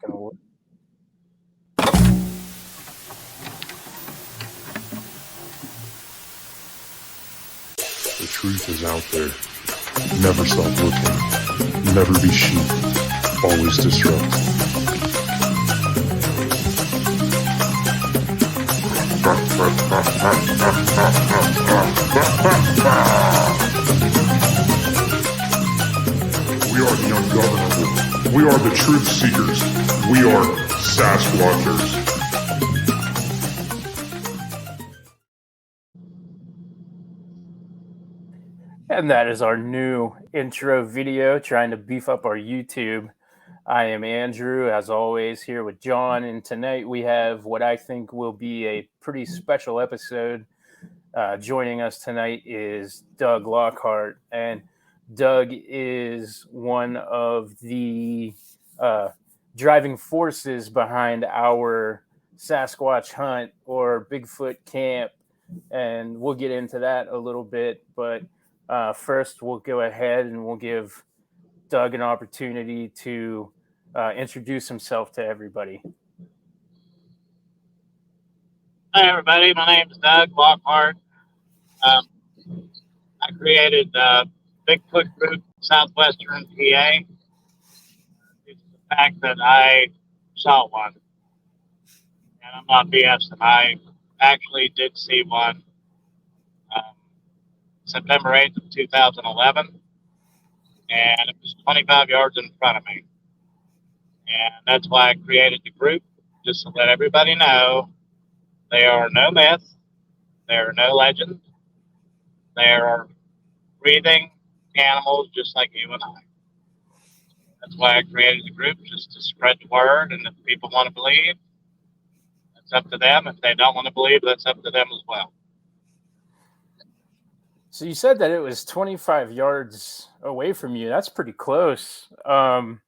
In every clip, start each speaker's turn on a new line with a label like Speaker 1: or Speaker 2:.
Speaker 1: gonna work.
Speaker 2: The truth is out there. Never stop looking. Never be sheep. Always disrupt. We are the ungovernable. We are the truth seekers. We are Sasquatchers.
Speaker 1: And that is our new intro video, trying to beef up our YouTube. I am Andrew, as always, here with John, and tonight we have what I think will be a pretty special episode. Joining us tonight is Doug Lockhart, and Doug is one of the driving forces behind our Sasquatch hunt or Bigfoot camp, and we'll get into that a little bit, but first, we'll go ahead and we'll give Doug an opportunity to introduce himself to everybody.
Speaker 3: Hi, everybody. My name is Doug Lockhart. I created the Bigfoot group in southwestern PA. It's the fact that I saw one. And I'm not BSing. I actually did see one. September 8th of 2011, and it was 25 yards in front of me. And that's why I created the group, just to let everybody know they are no myth, they are no legend, they are breathing animals just like you and I. That's why I created the group, just to spread the word, and if people want to believe, that's up to them. If they don't want to believe, that's up to them as well.
Speaker 1: So you said that it was 25 yards away from you. That's pretty close. How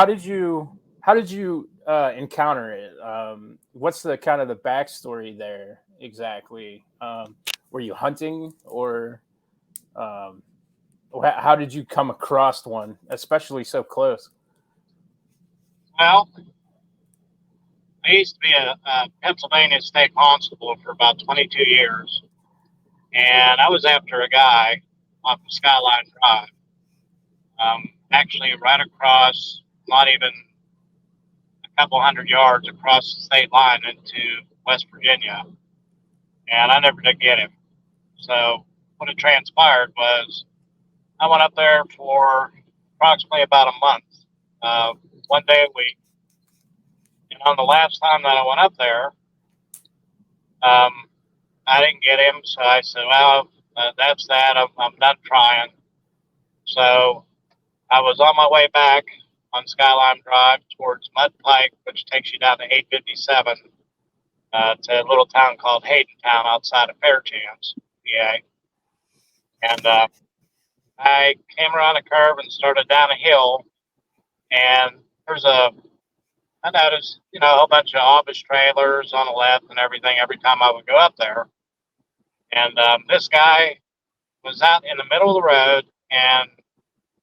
Speaker 1: did you encounter it? What's the kind of the backstory there exactly? Were you hunting, or how did you come across one, especially so close?
Speaker 3: Well, I used to be a Pennsylvania state constable for about 22 years. And I was after a guy off of Skyline Drive, actually right across, not even a couple hundred yards across the state line into West Virginia. And I never did get him. So what had transpired was I went up there for approximately about a month, one day a week. And on the last time that I went up there, I didn't get him, so I said, well, that's that. I'm done trying. So I was on my way back on Skyline Drive towards Mud Pike, which takes you down to 857 to a little town called Haydentown outside of Fairchance, PA. And I came around a curve and started down a hill, and I noticed, a whole bunch of Amish trailers on the left and everything every time I would go up there. And this guy was out in the middle of the road, and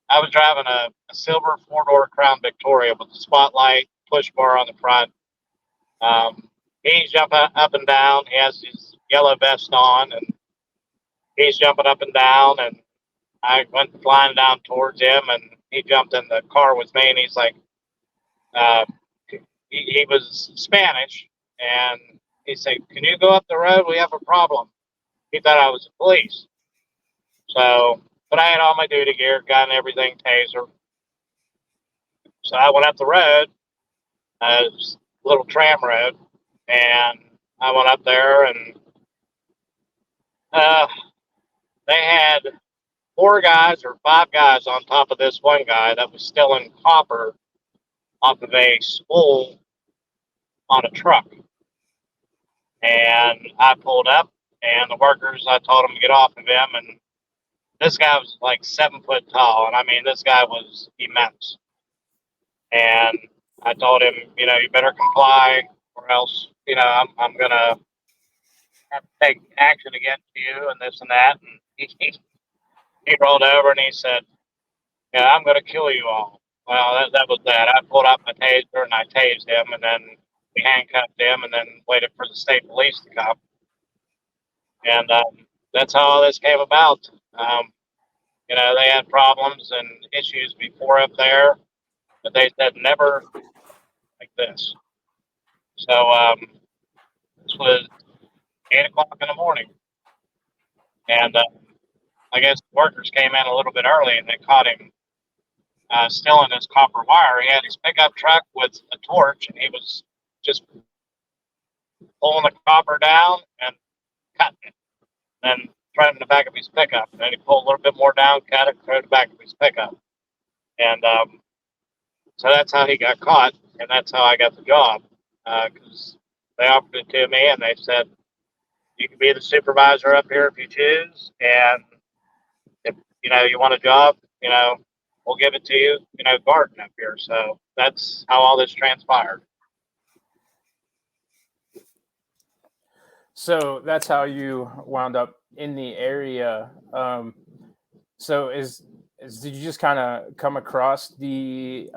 Speaker 3: I was driving a silver four-door Crown Victoria with a spotlight, push bar on the front. He's jumping up and down. He has his yellow vest on, and he's jumping up and down. And I went flying down towards him, and he jumped in the car with me, and he's like, he was Spanish, and he said, "Can you go up the road? We have a problem." He thought I was the police. So, but I had all my duty gear, gun, and everything, taser. So I went up the road, a little tram road, and I went up there, and they had 4 guys or 5 guys on top of this one guy that was still in copper off of a spool on a truck. And I pulled up, and the workers, I told them to get off of him, and this guy was like 7 foot tall, and I mean, this guy was immense. And I told him, you better comply, or else, I'm gonna have to take action against you, and this and that. And he rolled over and he said, "Yeah, I'm gonna kill you all." Well, that was that. I pulled out my taser and I tased him, and then we handcuffed him, and then waited for the state police to come. And that's how all this came about. They had problems and issues before up there, but they said never like this. So this was 8 o'clock in the morning, and I guess the workers came in a little bit early, and they caught him stealing his copper wire. He had his pickup truck with a torch, and he was just pulling the copper down and cutting it, then throw it in the back of his pickup. And then he pulled a little bit more down, cut it, throw it in the back of his pickup. And so that's how he got caught, and that's how I got the job. Because they offered it to me, and they said, you can be the supervisor up here if you choose, and if you want a job, we'll give it to you, guarding up here. So that's how all this transpired.
Speaker 1: So that's how you wound up in the area. So did you just kind of come across the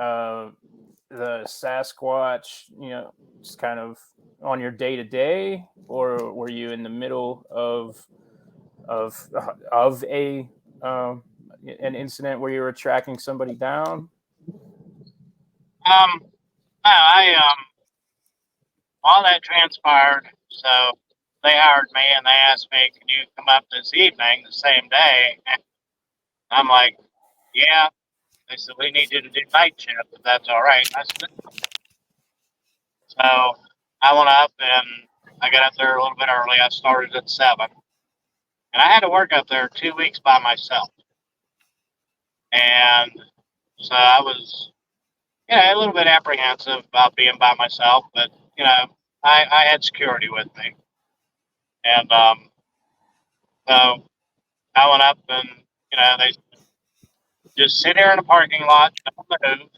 Speaker 1: Sasquatch, just kind of on your day to day, or were you in the middle of a an incident where you were tracking somebody down?
Speaker 3: All that transpired. So they hired me and they asked me, can you come up this evening, the same day? And I'm like, yeah. They said, we need you to do night shift, if that's all right. I said, so I went up and I got up there a little bit early. I started at 7. And I had to work up there 2 weeks by myself. And so I was, a little bit apprehensive about being by myself, but, I had security with me. And so I went up and, they just sit here in the parking lot, don't move.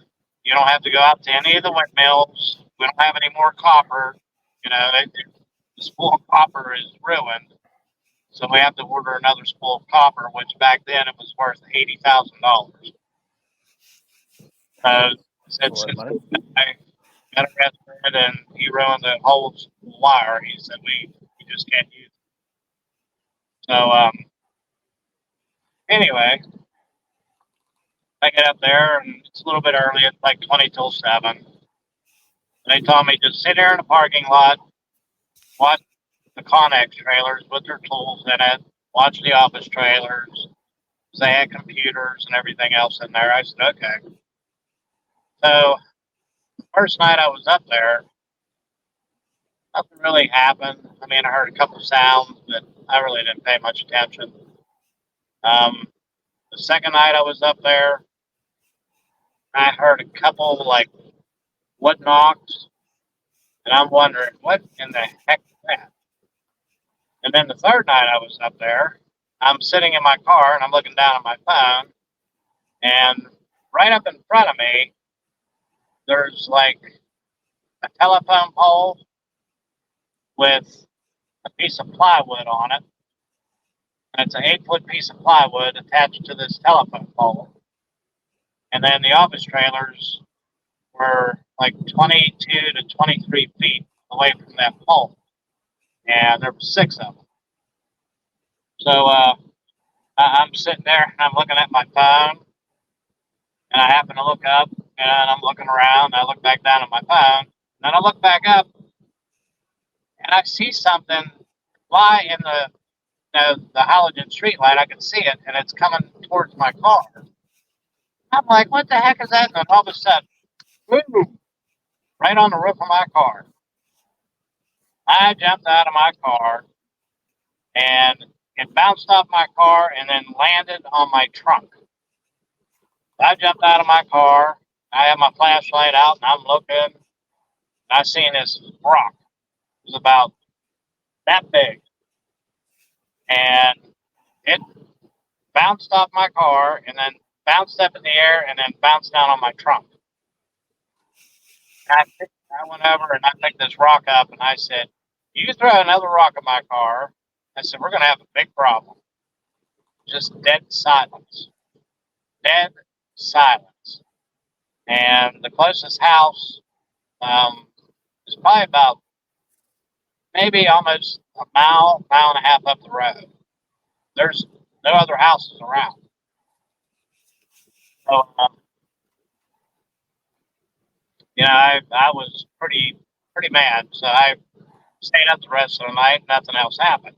Speaker 3: You don't have to go out to any of the windmills. We don't have any more copper. The spool of copper is ruined. So we have to order another spool of copper, which back then it was worth $80,000. Since I got arrested and he ruined the whole wire, he said we just can't use it. So anyway, I get up there and it's a little bit early. It's like 20 till 7. They told me just sit here in the parking lot, watch the Connex trailers with their tools in it, watch the office trailers. They had computers and everything else in there. I said, okay. So the first night I was up there, nothing really happened. I mean, I heard a couple sounds, but I really didn't pay much attention. The second night I was up there, I heard a couple like wood knocks, and I'm wondering what in the heck is that? And then the third night I was up there, I'm sitting in my car and I'm looking down at my phone, and right up in front of me, there's like a telephone pole with a piece of plywood on it. And it's an 8-foot piece of plywood attached to this telephone pole. And then the office trailers were like 22 to 23 feet away from that pole. And there were 6 of them. So I'm sitting there and I'm looking at my phone. And I happen to look up and I'm looking around. And I look back down at my phone. And then I look back up and I see something fly in the halogen street light. I can see it and it's coming towards my car. I'm like, what the heck is that? And then all of a sudden, boom, right on the roof of my car. I jumped out of my car and it bounced off my car and then landed on my trunk. I jumped out of my car. I have my flashlight out and I'm looking. And I seen this rock. It was about that big. And it bounced off my car and then bounced up in the air and then bounced down on my trunk. I went over and I picked this rock up and I said, you throw another rock at my car, I said, we're going to have a big problem. Just dead silence. Dead silence. And the closest house is probably about maybe almost a mile, mile and a half up the road. There's no other houses around. So, I was pretty mad. So I stayed up the rest of the night. Nothing else happened.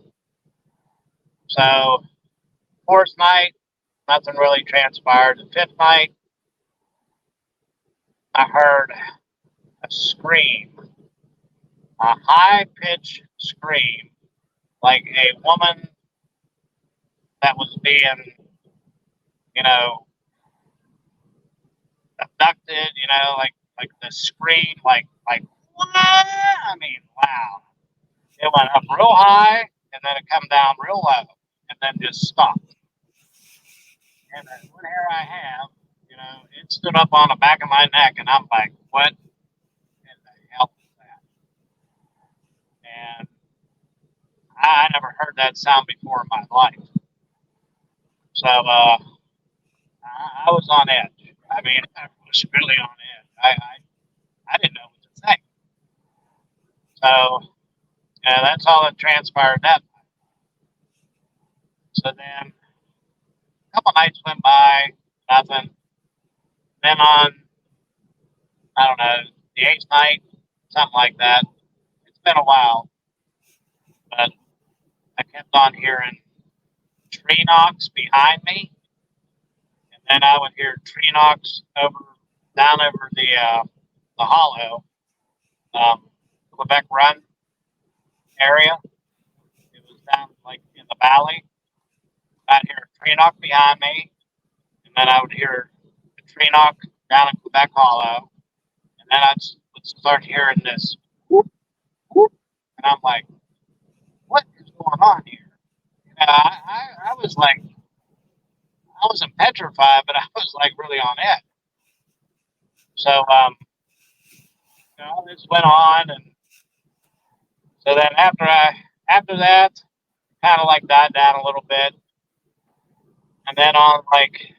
Speaker 3: So, fourth night, nothing really transpired. The fifth night, I heard a scream, a high-pitched scream, like a woman that was being, abducted. Like the scream, like what? I mean, wow! It went up real high, and then it come down real low, and then just stopped. And then what hair I have, it stood up on the back of my neck, and I'm like, what in the hell is that? And I never heard that sound before in my life. So I was on edge. I mean, I was really on edge. I didn't know what to say. So that's all that transpired that night. So then a couple nights went by, nothing. Then on, I don't know, the eighth night, something like that. It's been a while, but I kept on hearing tree knocks behind me, and then I would hear tree knocks down over the hollow, Quebec Run area. It was down like in the valley. I'd hear a tree knock behind me, and then I would hear a tree knock down in Quebec Hollow, and then would start hearing this whoop, whoop, and I'm like, what is going on here? I was like, I wasn't petrified, but I was like really on edge. So, this went on, and so then after that, kind of like died down a little bit, and then on like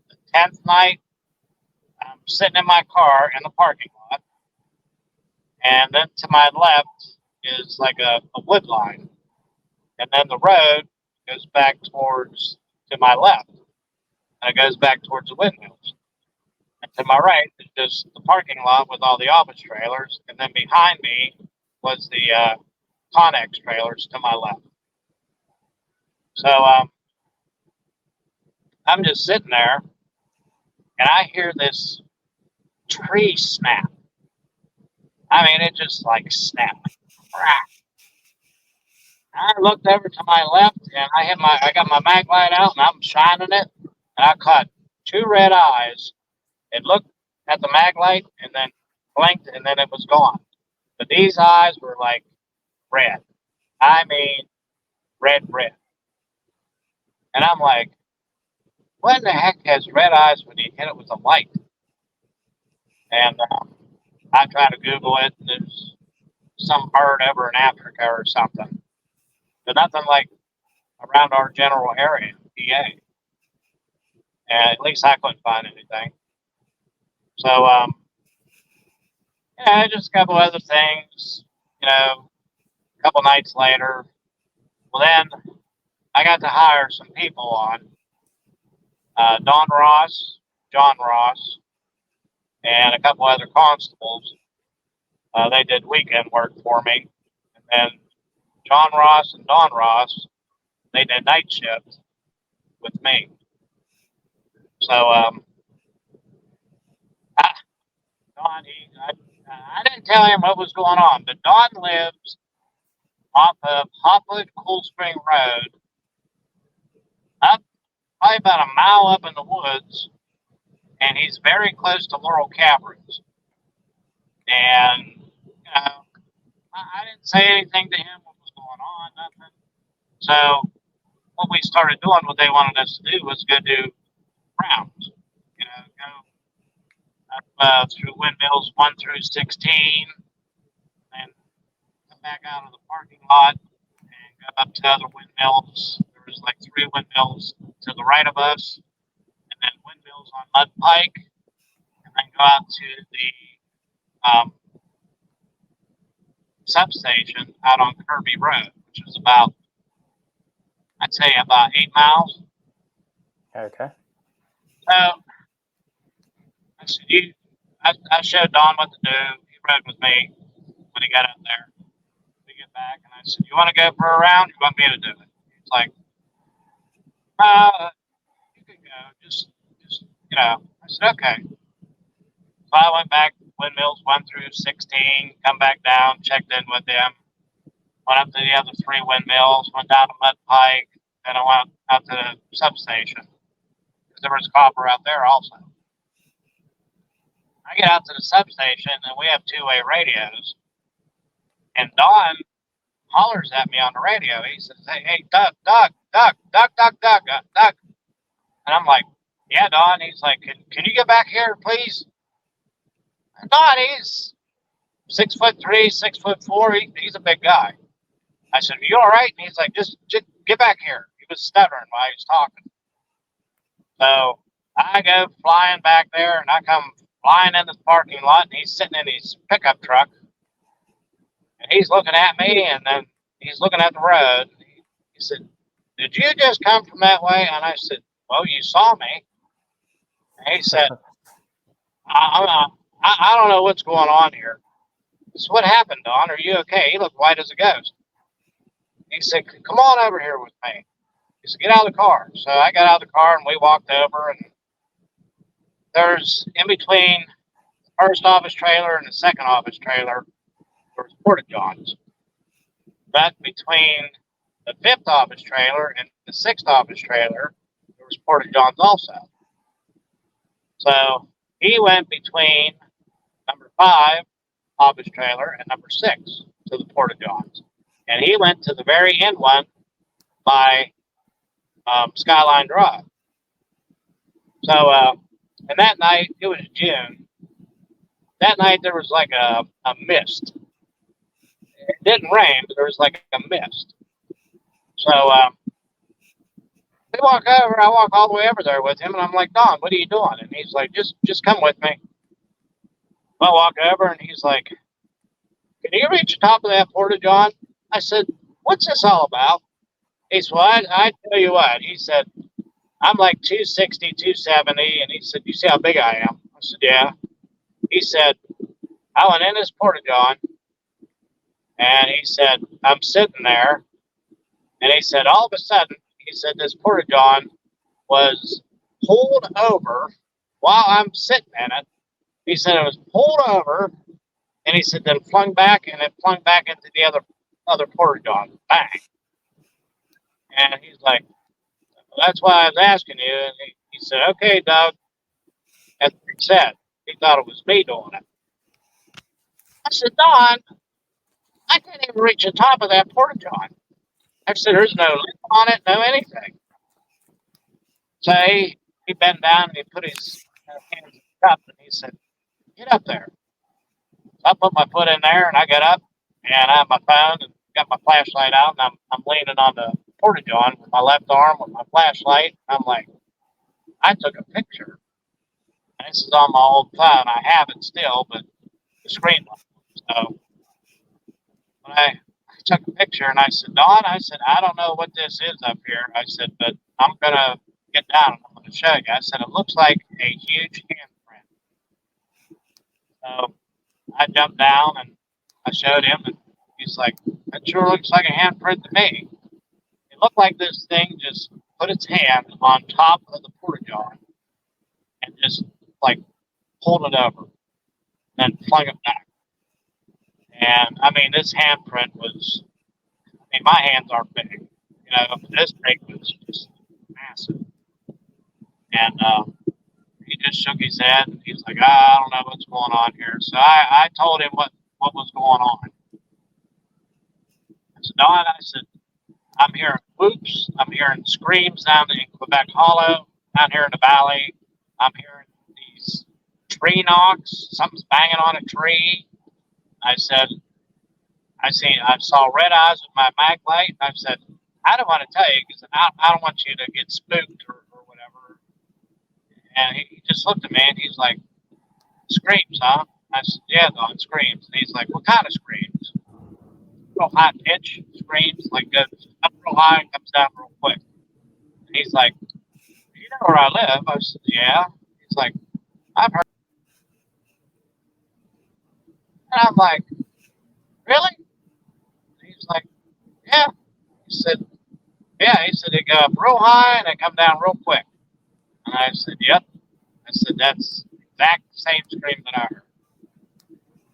Speaker 3: the 10th night, I'm sitting in my car in the parking lot, and then to my left is like a wood line, and then the road goes back to my left, and it goes back towards the windmills. And to my right is just the parking lot with all the office trailers, and then behind me was the Connex trailers to my left. So I'm just sitting there, and I hear this tree snap. I mean, it just like snapped. Crack. I looked over to my left, and I got my mag light out, and I'm shining it, and I caught two red eyes. It looked at the mag light, and then blinked, and then it was gone. But these eyes were like red. I mean, red. And I'm like, what in the heck has red eyes when you hit it with a light? And I try to Google it, and there's some bird over in Africa or something. But nothing like around our general area, PA. And at least I couldn't find anything. So, just a couple other things, a couple nights later. Well, then I got to hire some people on. John Ross, and a couple other constables. They did weekend work for me. And then John Ross and Don Ross, they did night shift with me. So, Don, I didn't tell him what was going on, but Don lives off of Hopwood Cool Spring Road, up probably about a mile up in the woods, and he's very close to Laurel Caverns. And, I didn't say anything to him what was going on, nothing. So what we started doing, what they wanted us to do was go do rounds, go through windmills 1 through 16, and come back out of the parking lot and go up to other windmills. There was like 3 windmills to the right of us, and then windmills on Mud Pike, and and go out to the substation out on Kirby Road, which is about, I'd say, about 8 miles.
Speaker 1: Okay.
Speaker 3: So I said, I showed Don what to do. He rode with me when he got up there. We get back, and I said, "You want to go for a round? You want me to do it?" He's like, "You could go. Just, I said, "Okay." So I went back, windmills 1 through 16, come back down, checked in with them, went up to the other 3 windmills, went down to Mud Pike, then I went out to the substation because there was copper out there also. I get out to the substation and we have 2-way radios, and Don hollers at me on the radio. He says, "Hey, Doug, Doug." And I'm like, "Yeah, Don." He's like, can you get back here, please? And Don, he's 6'3", 6'4". He's a big guy. I said, "Are you all right?" And he's like, just get back here. He was stuttering while he was talking. So I go flying back there, and I come flying in the parking lot, and he's sitting in his pickup truck, and he's looking at me, and then he's looking at the road. He said, "Did you just come from that way?" And I said, "Well, you saw me." And he said, I don't know what's going on here." I said, "What happened, Don? Are you okay?" He looked white as a ghost. He said, "Come on over here with me." He said, "Get out of the car." So I got out of the car, and we walked over, and there's in between the first office trailer and the second office trailer, there was porta-johns. But between the 5th office trailer and the 6th office trailer, there was porta-johns also. So he went between number 5 office trailer and number 6 to the porta-johns. And he went to the very end one by Skyline Drive. So, and that night, it was June. That night, there was like a mist. It didn't rain, but there was like a mist. So, we walk over. I walk all the way over there with him, and I'm like, "Don, what are you doing?" And he's like, just come with me." I walk over, and he's like, "Can you reach the top of that porta-john?" I said, "What's this all about?" He said, "Well, I tell you what." He said, "I'm like 260, 270. And he said, "You see how big I am?" I said, "Yeah." He said, "I went in this porta-john, and he said, I'm sitting there, and he said, all of a sudden, he said, this porta-john was pulled over while I'm sitting in it." He said it was pulled over, and he said then flung back, and it flung back into the other porta-john. Bang. And he's like, "Well, that's why I was asking you." And he said, "Okay, Doug." That's what he said. He thought it was me doing it. I said, "Don, I can't even reach the top of that porta-john." I said, "There's no lip on it, no anything." So he bent down and he put his hands in the cup, and he said, "Get up there." So I put my foot in there, and I got up, and I have my phone and got my flashlight out, and I'm leaning on the porta-john with my left arm with my flashlight. I'm like, I took a picture. And this is on my old phone. I have it still, but the screen went. So when I took a picture, and I said, "Don," I said, "I don't know what this is up here." I said, "But I'm going to get down and I'm going to show you." I said, "It looks like a huge handprint." So I jumped down and I showed him, and he's like, "That sure looks like a handprint to me." It looked like this thing just put its hand on top of the porta-john and just like pulled it over, then flung it back. And I mean, this handprint was, I mean, my hands aren't big, but this thing was just massive. And he just shook his head, and he's like, "I don't know what's going on here." So I told him what was going on. I said, "Don," I said, "I'm hearing whoops, I'm hearing screams down in Quebec Hollow, down here in the valley. I'm hearing these tree knocks, something's banging on a tree." I said, I saw red eyes with my mag light. I said, "I don't want to tell you because I don't want you to get spooked or whatever." And he just looked at me, and he's like, Screams, huh? I said, yeah, Don, screams. And he's like, what kind of screams? Real high pitch screams, like goes up real high and comes down real quick. And he's like, you know where I live? I said, yeah. He's like, I've heard. And I'm like, really? And he's like, yeah. He said, yeah. He said, they go up real high and they come down real quick. And I said, yep. I said, that's the exact same scream that I heard.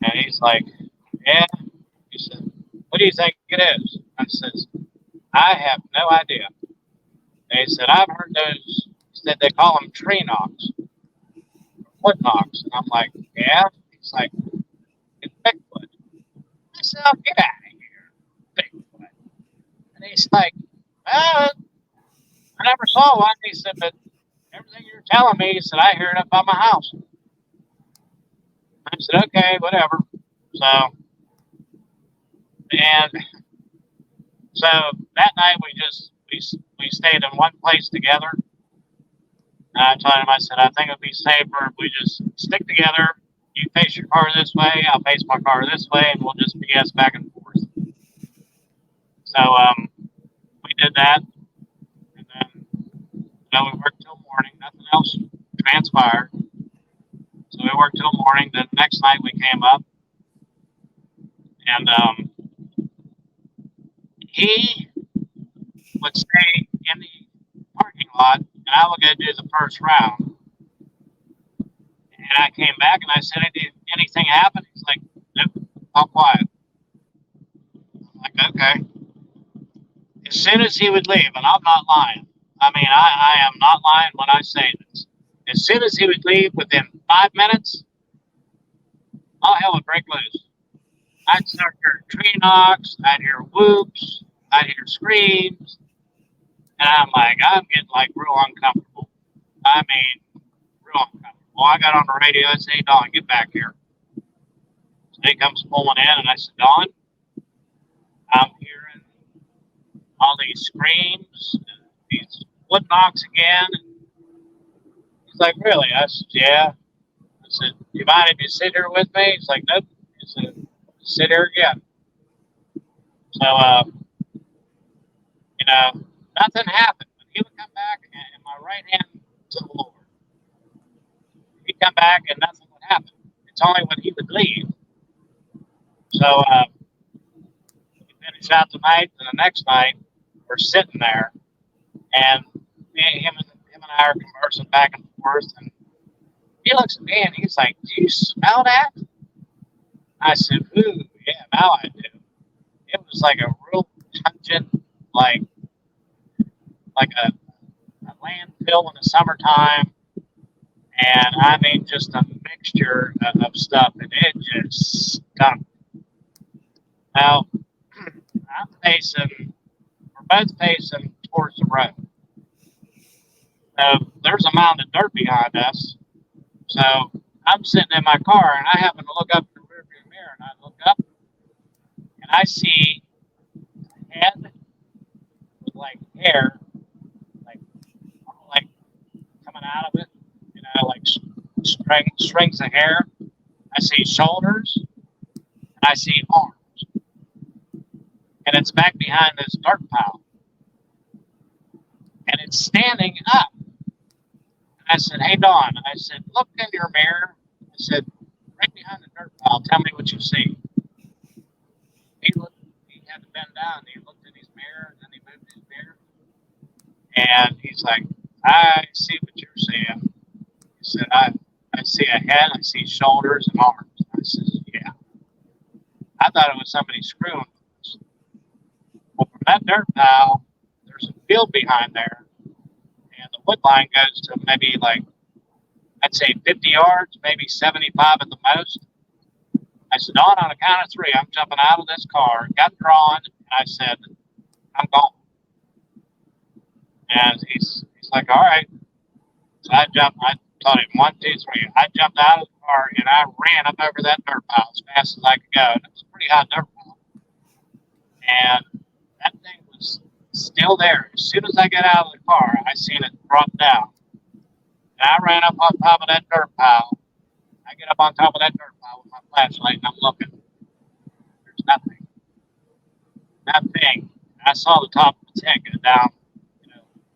Speaker 3: And he's like, yeah. He said, what do you think it is? I says, I have no idea. And he said, I've heard those, he said they call them tree knocks, wood knocks. And I'm like, yeah. He's like, it's Bigfoot. I said, oh, get out of here, Bigfoot. And he's like, I never saw one. He said, but everything you're telling me, he said, I hear it up by my house. I said, okay, whatever. So that night we stayed in one place together. And I told him, I said, I think it'd be safer if we just stick together. You face your car this way, I'll face my car this way, and we'll just BS back and forth. So we did that. And then we worked till morning. Nothing else transpired. So we worked till morning. The next night we came up. And he would stay in the parking lot, and I would go do the first round. And I came back, and I said, anything happen? He's like, nope, all quiet. I'm like, okay. As soon as he would leave, and I'm not lying. I mean, I am not lying when I say this. As soon as he would leave, within 5 minutes, all hell would break loose. I'd start hearing tree knocks, I'd hear whoops, I'd hear screams, and I'm like, I'm getting like real uncomfortable. I mean, real uncomfortable. Well, I got on the radio, I said, hey, Don, get back here. So he comes pulling in, and I said, Don, I'm hearing all these screams, these wood knocks again. He's like, really? I said, yeah. I said, do you mind if you sit here with me? He's like, nope. He said, sit here again. So, nothing happened. When he would come back, and my right hand to the Lord. He'd come back, and nothing would happen. It's only when he would leave. So, we finished out the night, and the next night, we're sitting there, and him and I are conversing back and forth, and he looks at me, and he's like, do you smell that? I said, ooh, yeah, now I do. It was like a real pungent, like a landfill in the summertime. And I mean, just a mixture of stuff, and it just stunk. Now, we're both facing towards the road. There's a mound of dirt behind us. So I'm sitting in my car, and I happen to look up the rearview mirror, and I look up, and I see a head with like hair, like coming out of it, like strings of hair. I see shoulders, and I see arms, and it's back behind this dirt pile, and it's standing up. I said, hey, Don, I said, look in your mirror. I said, right behind the dirt pile, tell me what you see. He had to bend down. He looked in his mirror, and then he moved his mirror. And he's like, I see what you're seeing. He said, I see a head, I see shoulders and arms. I said, yeah. I thought it was somebody screwing with us. Well, from that dirt pile, there's a field behind there. And the wood line goes to maybe I'd say 50 yards, maybe 75 at the most. I said, Don, on a count of three, I'm jumping out of this car, got drawn, and I said, I'm gone. And he's like, all right. So I told him 1, 2, 3. I jumped out of the car, and I ran up over that dirt pile as fast as I could go. And it was a pretty high dirt pile. And that thing was still there. As soon as I got out of the car, I seen it drop down. And I ran up on top of that dirt pile. I I get up on top of that dirt pile with my flashlight and I'm looking. There's nothing. Nothing. I saw the top of its head go down,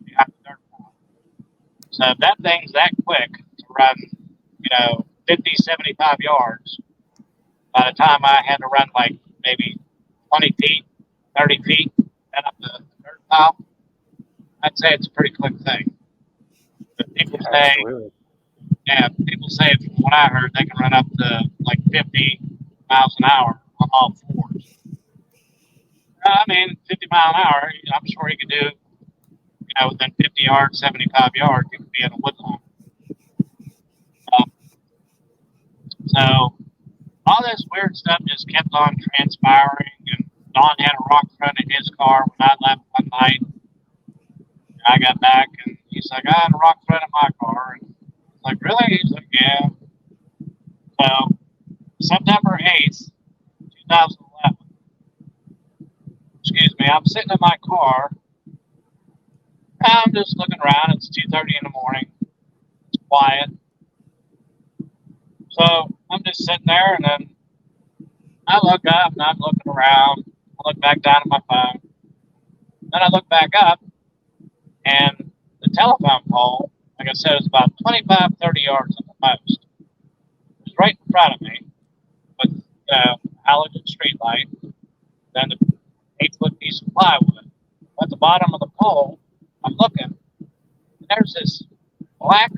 Speaker 3: behind the dirt pile. So if that thing's that quick to run, 50, 75 yards, by the time I had to run like maybe 20 feet, 30 feet, and up the dirt pile, I'd say it's a pretty quick thing. But people say from what I heard, they can run up to like 50 miles an hour on all fours. 50 mile an hour, I'm sure you could do, within 50 yards, 75 yards, you could be in a woodline. So all this weird stuff just kept on transpiring, and Don had a rock thrown in his car when I left one night. I got back, and he's like, I had a rock thrown in my car. And I was like, really? He's like, yeah. So September 8th, 2011, I'm sitting in my car. I'm just looking around. It's 2:30 in the morning. It's quiet. So I'm just sitting there, and then I look up, and I'm looking around. I look back down at my phone. Then I look back up, and the telephone pole, like I said, is about 25, 30 yards at the most. It was right in front of me with halogen street light, then the 8-foot piece of plywood. At the bottom of the pole, I'm looking, and there's this black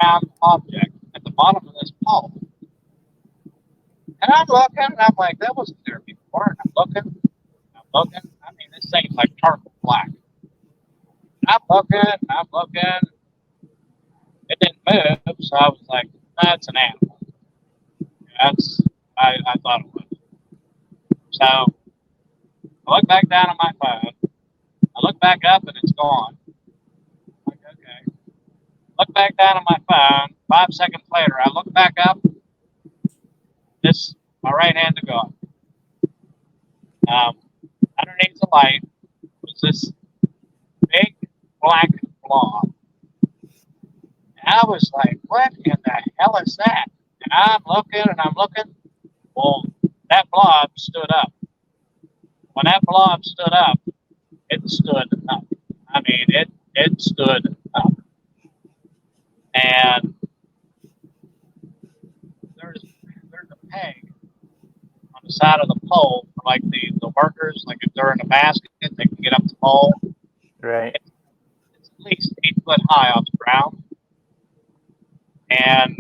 Speaker 3: round object at the bottom of this pole. And I'm looking, and I'm like, that wasn't there before. And I'm looking. This thing's like charcoal black. And I'm looking. It didn't move, so I was like, that's an animal. I thought it was. So I look back down on my phone. I look back up, and it's gone. I'm like, okay. Look back down on my phone. 5 seconds later, I look back up. My right hand is gone. Underneath the light was this big black blob. And I was like, what in the hell is that? And I'm looking. Well, that blob stood up. When that blob stood up, it stood up. It stood up. And there's a peg on the side of the pole for like the workers, like if they're in a basket, they can get up the pole.
Speaker 1: Right.
Speaker 3: It's at least 8 foot high off the ground. And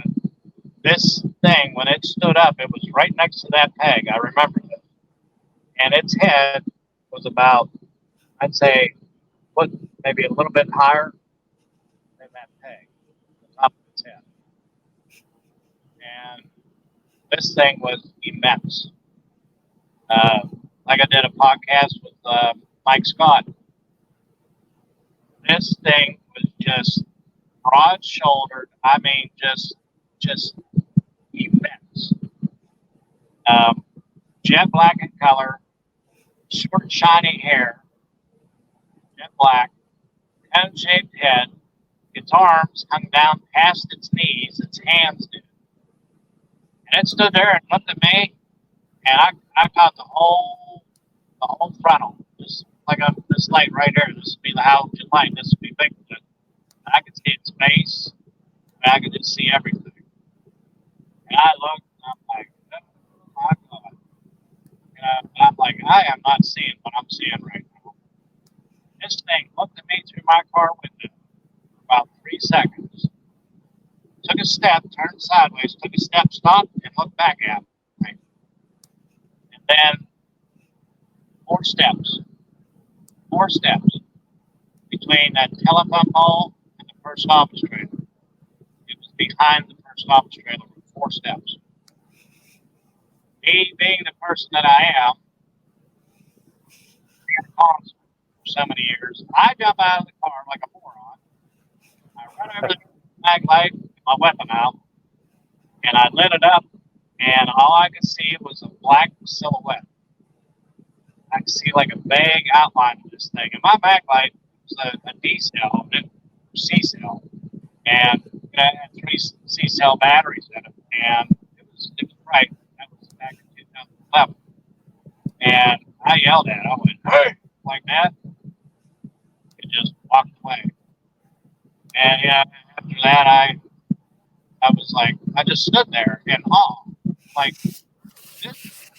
Speaker 3: this thing, when it stood up, it was right next to that peg. I remember it. And its head was about, I'd say, maybe a little bit higher than that peg, the top of its head. And this thing was immense. Like I did a podcast with Mike Scott. This thing was just broad-shouldered. Just immense. Jet black in color, short, shiny hair, jet black, cone-shaped head. Its arms hung down past its knees, its hands did. And it stood there and looked at me, and I caught the whole frontal. Just like this light right here. This would be the halogen light. This would be Bigfoot. I could see its face, and I could just see everything. And I looked, and I'm like, oh my God. And I'm like, I am not seeing what I'm seeing right now. This thing looked at me through my car window for about 3 seconds. Took a step, turned sideways, took a step, stopped, and looked back at me. Right? And then 4 steps between that telephone pole and the first office trailer. It was behind the first office trailer with 4 steps. Me being the person that I am, being a consul for so many years, I jump out of the car like a moron. I run over to the mag light, my weapon out, and I lit it up, and all I could see was a black silhouette. I could see like a vague outline of this thing, and my mag light was a D cell, a C cell, and it had 3 C cell batteries in it. and it was bright. That was back in 2011. And I yelled at it. I went, "Hey!" like that. It just walked away. And yeah, after that, I was like, I just stood there in awe, like this.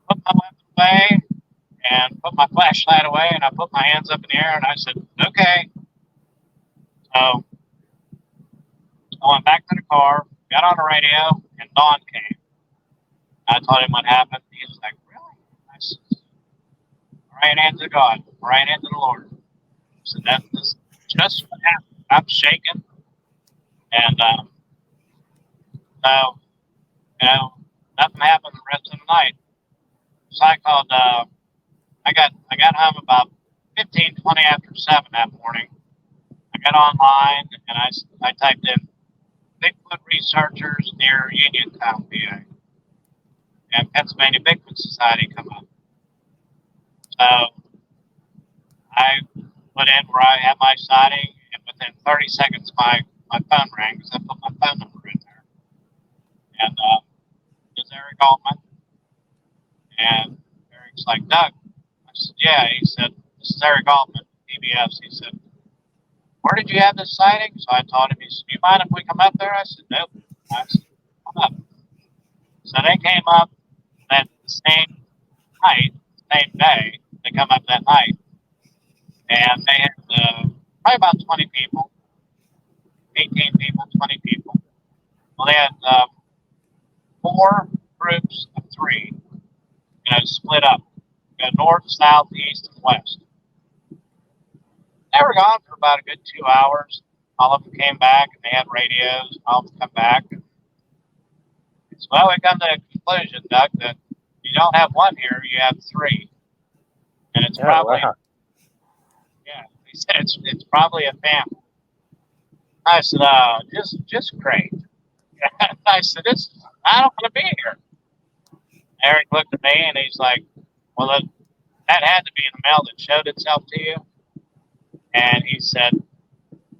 Speaker 3: Put my weapon away and put my flashlight away, and I put my hands up in the air, and I said, "Okay." So I went back to the car, got on the radio, and Dawn came. I told him what happened. He was like, "Really?" I said, "Right hand to God, right hand to the Lord." So that's just what happened. I'm shaking, and so nothing happened the rest of the night. So I called. I got home about 15, 20 after 7 that morning. I got online and I typed in Bigfoot researchers near Uniontown, PA, and Pennsylvania Bigfoot Society come up. So I put in where I had my sighting, and within 30 seconds, my phone rang because I put my phone number in there. And it was Eric Altman. And Eric's like, "Doug." I said, "Yeah." He said, "This is Eric Altman, PBS." He said, "Where did you have this sighting?" So I told him. He said, "Do you mind if we come up there?" I said, "Nope." I said, "Come up." So they came up that same night, same day. They come up that night. And they had probably about 20 people, 18 people, 20 people. Well, they had 4 groups of 3, split up. North, south, east, and west. They were gone for about a good 2 hours. All of them came back, and they had radios. All of them come back. So, well, we come to the conclusion, Doug, that you don't have 1 here, you have 3. And it's probably, yeah, he said it's probably a family. I said, just great. I said, I don't want to be here. Eric looked at me, and he's like, "Well, that had to be in the mail that showed itself to you." And he said,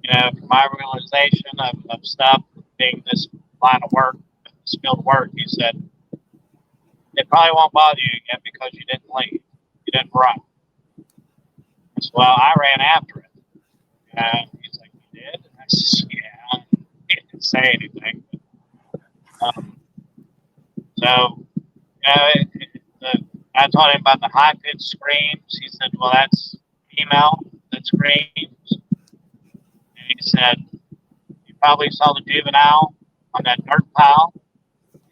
Speaker 3: from my realization of stuff, being this line of work, this field of work, he said, "It probably won't bother you again because you didn't leave. You didn't run." I said, "Well, I ran after it." And he's like, "You did?" And I said, "Yeah." He didn't say anything. So, I told him about the high-pitched screams. He said, "Well, that's female that screams." And he said, "You probably saw the juvenile on that dirt pile."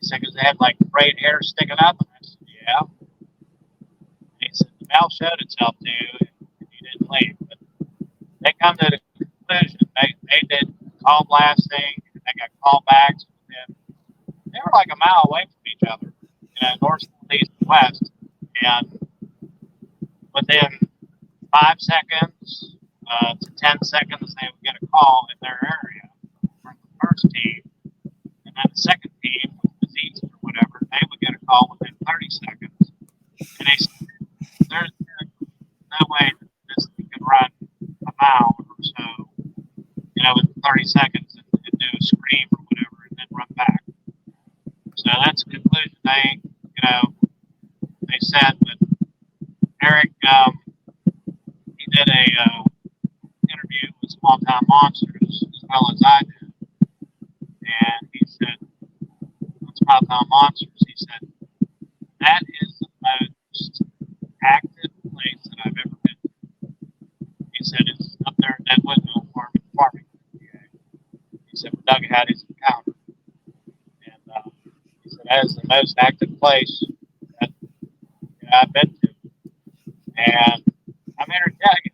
Speaker 3: He said, "Because they had like frayed hair sticking up." And I said, "Yeah." And he said, "The male showed itself to you, and you didn't leave." But they come to the conclusion. They did call blasting. They got callbacks. They were like a mile away from each other, north, east, and west. And within 5 seconds to 10 seconds, they would get a call in their area from the first team. And then the second team, which was east or whatever, they would get a call within 30 seconds. And they said, "There's no way that this thing could run a mile or so, in 30 seconds and do a scream or whatever and then run back." So that's the conclusion they said. But Eric, he did a interview with Small Town Monsters as well as I did. And he said, on Small Town Monsters, he said, "That is the most active place that I've ever been to." He said, "It's up there in Deadwoodville farming. He said, Doug had his encounter. And he said, that is the most active place that I've been to. And I'm here to tell you,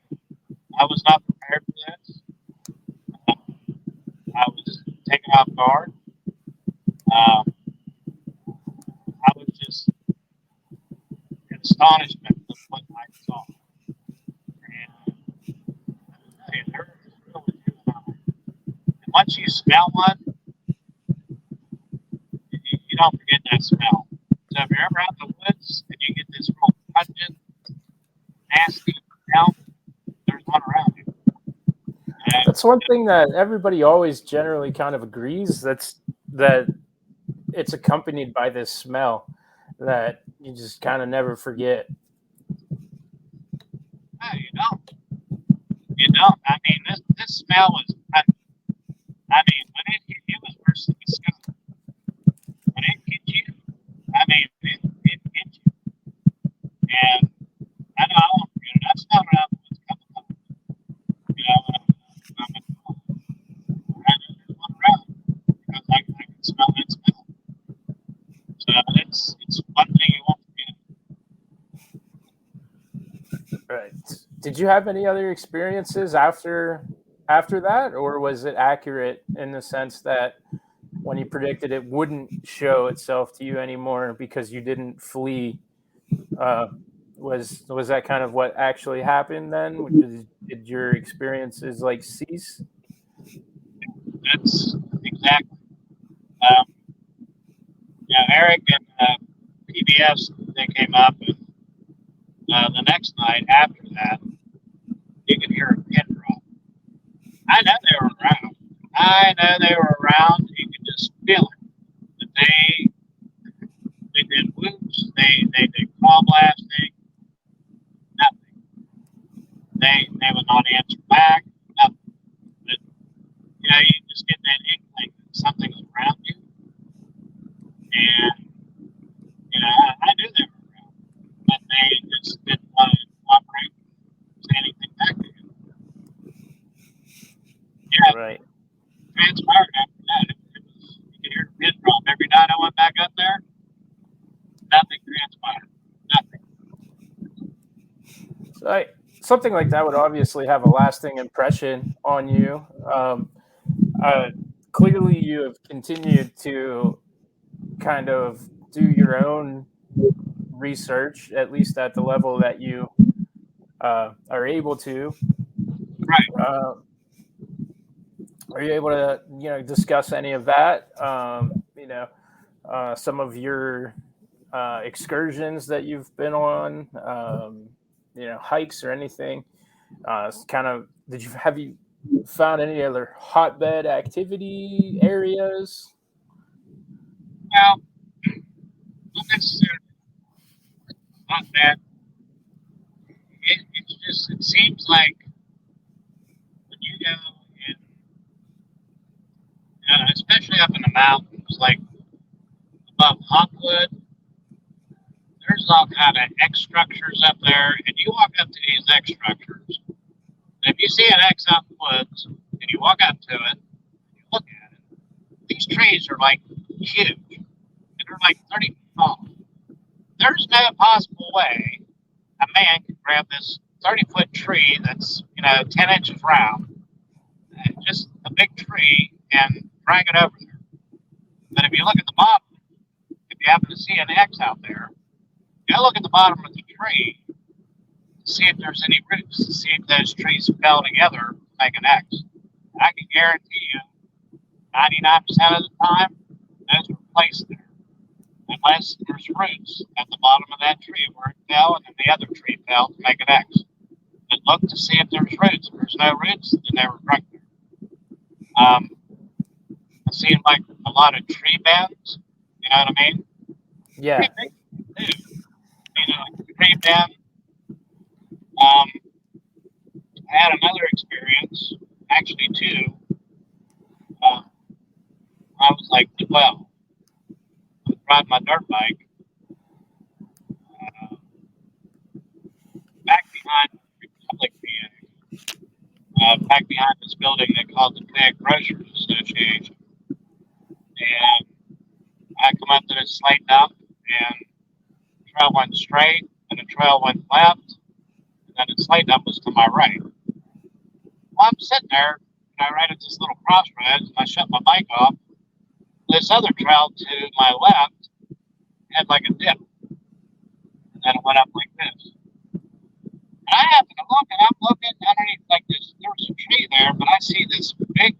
Speaker 3: I was not prepared for this. I was taken off guard. I was just in astonishment of what I saw. And I tell you, there is really juvenile. And once you smell one, you don't forget that smell. So if you're ever out in the woods and you get this real pungent, nasty smell, there's one around you. And
Speaker 1: That's one thing that everybody always generally kind of agrees. That it's accompanied by this smell that you just kind of never forget.
Speaker 3: No, you don't. You don't. I mean, this smell was. I mean, when it hit you, it was worse than the skunk. When it hit you, I mean, it hit you. And I know I won't forget it. I've smelled it out the woods a couple times. You know, I'm at home. I know there's one around because I can smell that smell. So it's one thing you won't forget.
Speaker 1: Right. Did you have any other experiences after that, or was it accurate in the sense that when you predicted it wouldn't show itself to you anymore because you didn't flee? Was that kind of what actually happened then? Did your experiences like cease?
Speaker 3: That's exactly. Eric and PBS, they came up, and the next night after that, you could hear a pin drop. I know they were around. You could just feel it. But they did whoops. They did call blasting. Nothing. They would not answer back. Nothing. But, you just get that inkling that something's around you. And, I knew they were around. But they just didn't want to cooperate and say anything back to you. Yeah.
Speaker 1: Right.
Speaker 3: Transpired after that. It was, you could hear the pin drop. Every night I went back up there, nothing transpired. Nothing.
Speaker 1: So something like that would obviously have a lasting impression on you. Clearly, you have continued to kind of do your own research, at least at the level that you are able to.
Speaker 3: Right.
Speaker 1: Are you able to, discuss any of that? Some of your excursions that you've been on, hikes or anything. Have you found any other hotbed activity areas?
Speaker 3: Well, not necessarily not bad. It seems like when you go in, especially up in the mountains, like above Hotwood, there's all kind of X structures up there, and you walk up to these X structures. And if you see an X out in the woods, and you walk up to it, and you look at it, these trees are like huge, and they're like 30 feet tall. There's no possible way a man could grab this 30-foot tree that's 10 inches round, just a big tree, and drag it over there. But if you look at the bottom, if you happen to see an X out there, you look at the bottom of the tree to see if there's any roots, to see if those trees fell together to make an X. I can guarantee you, 99% of the time, those were placed there. Unless there's roots at the bottom of that tree where it fell and then the other tree fell to make an X. But look to see if there's roots. If there's no roots, then they were right there. It seemed like a lot of tree bends, you know what I mean?
Speaker 1: Yeah.
Speaker 3: Tree bend. I had another experience, actually two. I was like 12. I was riding my dirt bike back behind Republic PA, back behind this building they called the PA Grocers Association. And I come up to this slate dump, and the trail went straight, and the trail went left, and then the slate dump was to my right. Well, I'm sitting there, and I right at this little crossroads, and I shut my bike off. This other trail to my left had like a dip, and then it went up like this. And I happen to look, and I'm looking underneath like this. There was a tree there, but I see this big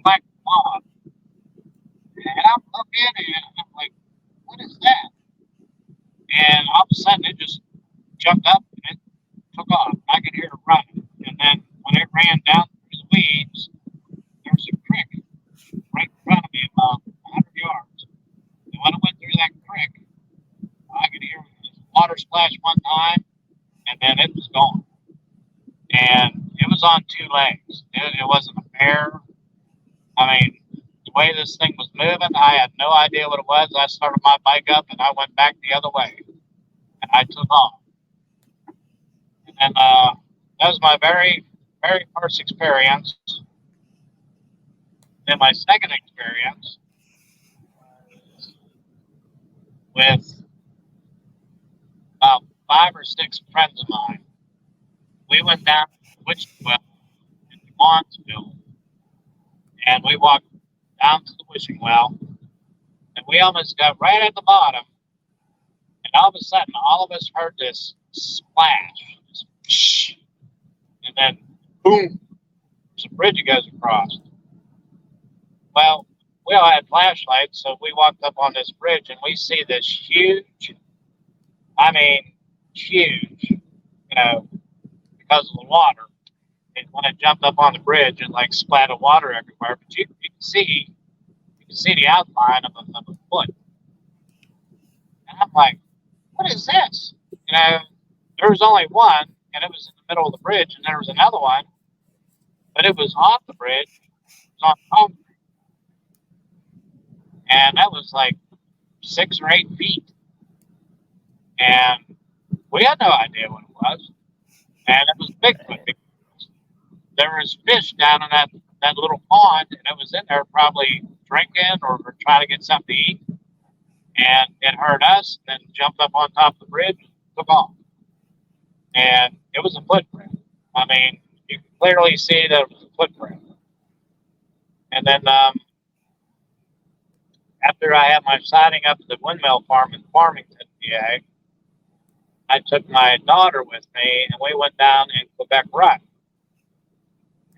Speaker 3: black moth. And I'm looking, and I'm like, what is that? And all of a sudden, it just jumped up, and it took off. I could hear it running. And then when it ran down through the was on two legs. It wasn't a bear. I mean, the way this thing was moving, I had no idea what it was. I started my bike up and I went back the other way. And I took off. And that was my very, very first experience. Then my second experience was with about 5 or 6 friends of mine. We went down to the witching well in Lawrenceville, and we walked down to the wishing well, and we almost got right at the bottom, and all of a sudden, all of us heard this splash, this whoosh, and then boom, there's a bridge that goes across. Well, we all had flashlights, so we walked up on this bridge, and we see this huge, I mean, huge, because of the water. When it jumped up on the bridge, it like splattered water everywhere. But you can see the outline of a foot. And I'm like, what is this? There was only one, and it was in the middle of the bridge, and there was another one, but it was off the bridge. It was on concrete. And that was like 6 or 8 feet. And we had no idea what it was. And it was Bigfoot. There was fish down in that little pond, and it was in there probably drinking or trying to get something to eat. And it heard us, then jumped up on top of the bridge and took off. And it was a footprint. I mean, you could clearly see that it was a footprint. And then after I had my sighting up at the windmill farm in Farmington, PA, I took my daughter with me, and we went down in Quebec Rut.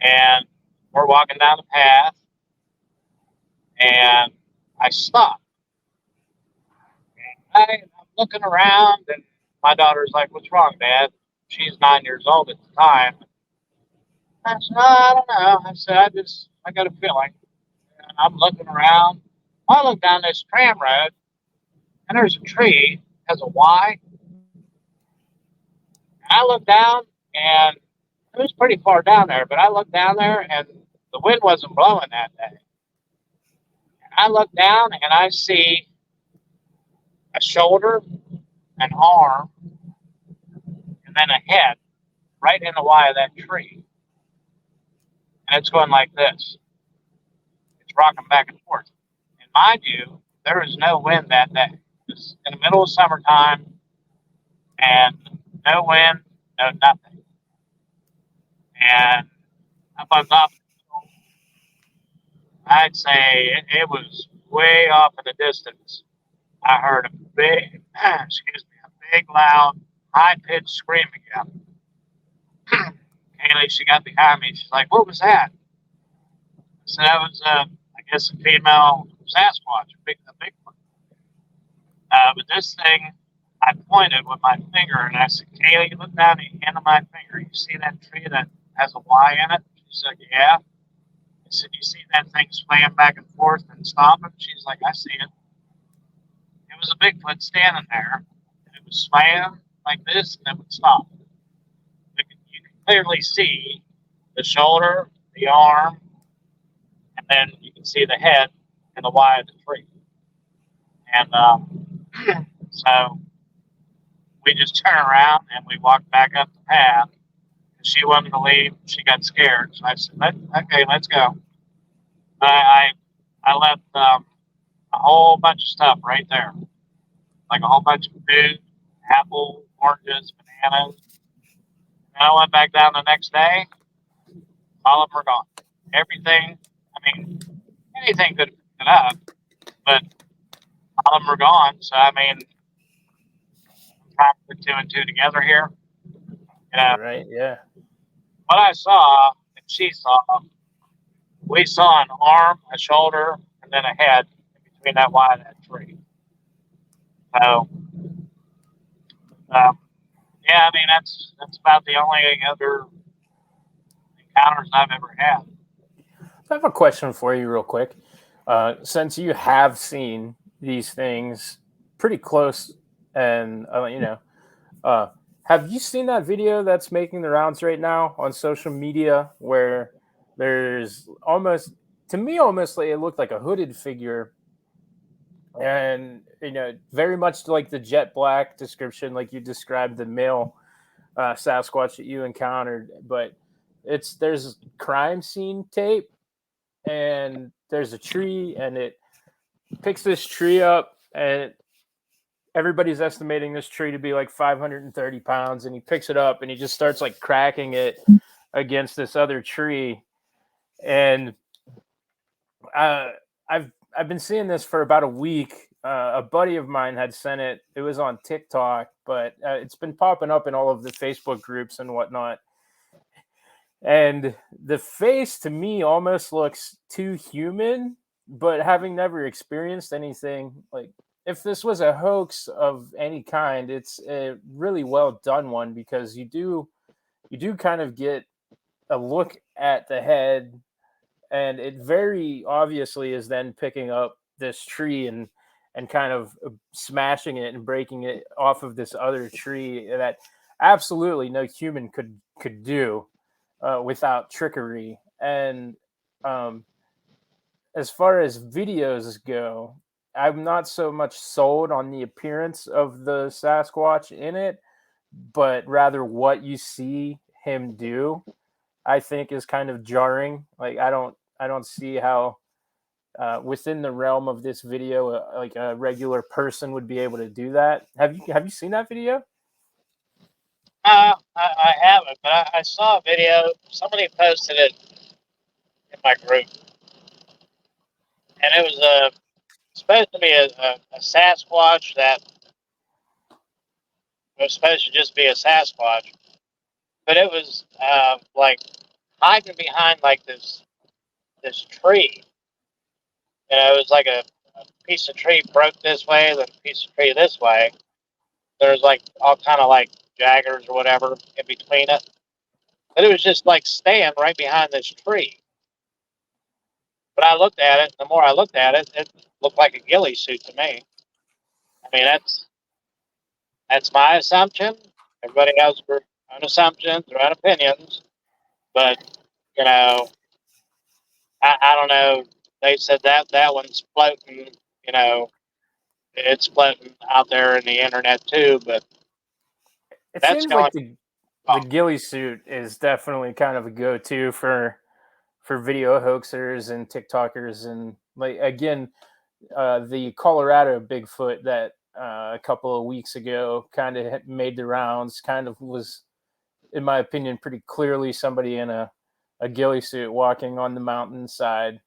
Speaker 3: And we're walking down the path, and I stopped. And I'm looking around, and my daughter's like, "What's wrong, Dad?" She's 9 years old at the time. I said, "I don't know." I said, I got a feeling. And I'm looking around. I look down this tram road, and there's a tree, has a Y. I look down, and it was pretty far down there, but I looked down there, and the wind wasn't blowing that day. And I look down, and I see a shoulder, an arm, and then a head right in the Y of that tree. And it's going like this. It's rocking back and forth. And mind you, there was no wind that day. It's in the middle of summertime, and no wind, no nothing. And up on top, I'd say it was way off in the distance. I heard a big, a big, loud, high-pitched scream again. Kaylee, she got behind me. She's like, "What was that?" So that was, I guess, a female Sasquatch, a Bigfoot. But this thing, I pointed with my finger, and I said, "Kaylee, look down the end of my finger. You see that tree that has a Y in it?" She said, "Yeah." I said, "You see that thing swaying back and forth and stopping?" She's like, "I see it." It was a Bigfoot standing there, and it was swaying like this, and it would stop. You can clearly see the shoulder, the arm, and then you can see the head and the Y of the tree. And so we just turned around and we walked back up the path. And she wanted to leave. She got scared. So I said, "Okay, let's go." But I left a whole bunch of stuff right there. Like a whole bunch of food, apples, oranges, bananas. And I went back down the next day. All of them were gone. Everything, I mean, anything could have picked it up, but all of them were gone. So, I mean, I'm trying to put 2 and 2 together here.
Speaker 1: Right, yeah.
Speaker 3: What I saw and she saw, we saw an arm, a shoulder, and then a head in between that Y and that tree. So, yeah, I mean, that's about the only other encounters I've ever had.
Speaker 1: I have a question for you real quick. Since you have seen these things pretty close and, Have you seen that video that's making the rounds right now on social media where there's almost, to me, almost like it looked like a hooded figure, and very much like the jet black description, like you described the male Sasquatch that you encountered, but there's crime scene tape, and there's a tree, and it picks this tree up, and everybody's estimating this tree to be like 530 pounds, and he picks it up and he just starts like cracking it against this other tree. And I've been seeing this for about a week. A buddy of mine had sent it. It was on TikTok, but it's been popping up in all of the Facebook groups and whatnot. And the face to me almost looks too human, but having never experienced anything, like if this was a hoax of any kind, it's a really well done one, because you do kind of get a look at the head, and it very obviously is then picking up this tree and kind of smashing it and breaking it off of this other tree that absolutely no human could do without trickery. And as far as videos go, I'm not so much sold on the appearance of the Sasquatch in it, but rather what you see him do, I think is kind of jarring. Like I don't see how within the realm of this video, like a regular person would be able to do that. Have you seen that video?
Speaker 3: I haven't, but I saw a video. Somebody posted it in my group, and it was supposed to be a Sasquatch that was supposed to just be a Sasquatch, but it was like hiding behind like this tree. It was like a piece of tree broke this way, then a piece of tree this way. There's like all kind of like jaggers or whatever in between it. But it was just like staying right behind this tree. But I looked at it, and the more I looked at it, it looked like a ghillie suit to me. I mean, that's my assumption. Everybody has their own assumptions, their own opinions. But, I don't know. They said that one's floating, it's floating out there in the internet too, but
Speaker 1: It
Speaker 3: that's
Speaker 1: seems like
Speaker 3: going.
Speaker 1: the ghillie suit is definitely kind of a go-to for video hoaxers and TikTokers, and like again, the Colorado Bigfoot that a couple of weeks ago kind of made the rounds. Kind of was, in my opinion, pretty clearly somebody in a ghillie suit walking on the mountainside.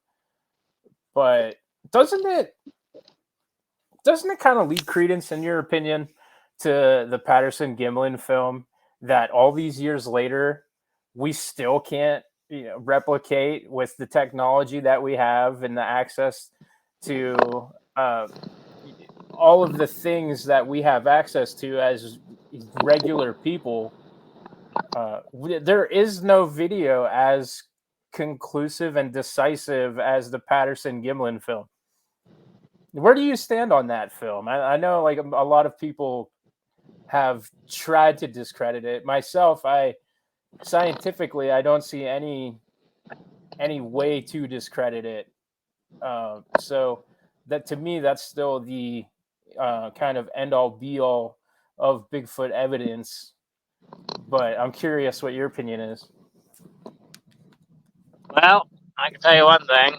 Speaker 1: But doesn't it kind of lead credence, in your opinion, to the Patterson Gimlin film, that all these years later we still can't replicate with the technology that we have and the access to all of the things that we have access to as regular people? There is no video as conclusive and decisive as the Patterson Gimlin film. Where do you stand on that film? I know like a lot of people have tried to discredit it. Myself, scientifically I don't see any way to discredit it. So that, to me, that's still the kind of end all be all of Bigfoot evidence. But I'm curious what your opinion is.
Speaker 3: Well, I can tell you one thing.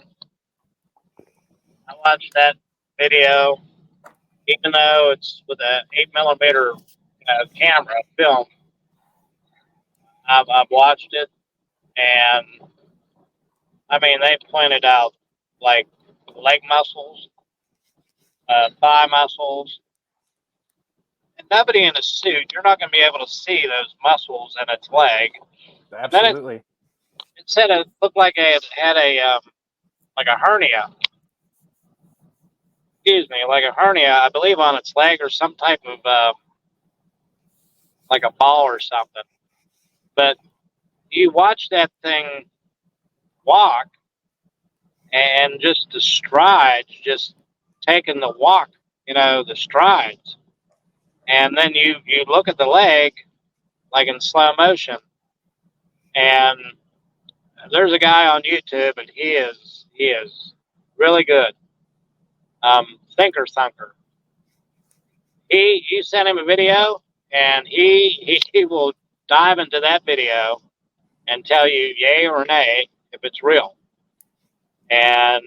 Speaker 3: I watched that video, even though it's with an 8mm camera film. I've watched it, and I mean, they pointed out like leg muscles, thigh muscles, and nobody in a suit, you're not going to be able to see those muscles in its leg.
Speaker 1: Absolutely.
Speaker 3: It said it looked like it had a like a hernia. Excuse me, like a hernia, I believe, on its leg, or some type of like a ball or something. But you watch that thing walk, and just the strides, just taking the walk, the strides. And then you look at the leg, like in slow motion. And there's a guy on YouTube, and he is really good. Thinker Thunker. You send him a video, and he will dive into that video and tell you yay or nay if it's real. And